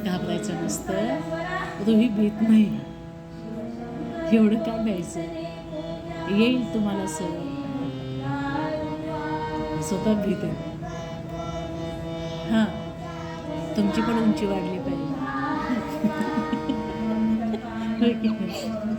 घाबरायचं नसतं, तुम्ही भीत नाही, एवढं का द्यायचं, येईल तुम्हाला सवय. स्वतः भीत आहे. हां, तुमची पण उंची वाढली पाहिजे. होय की नाही?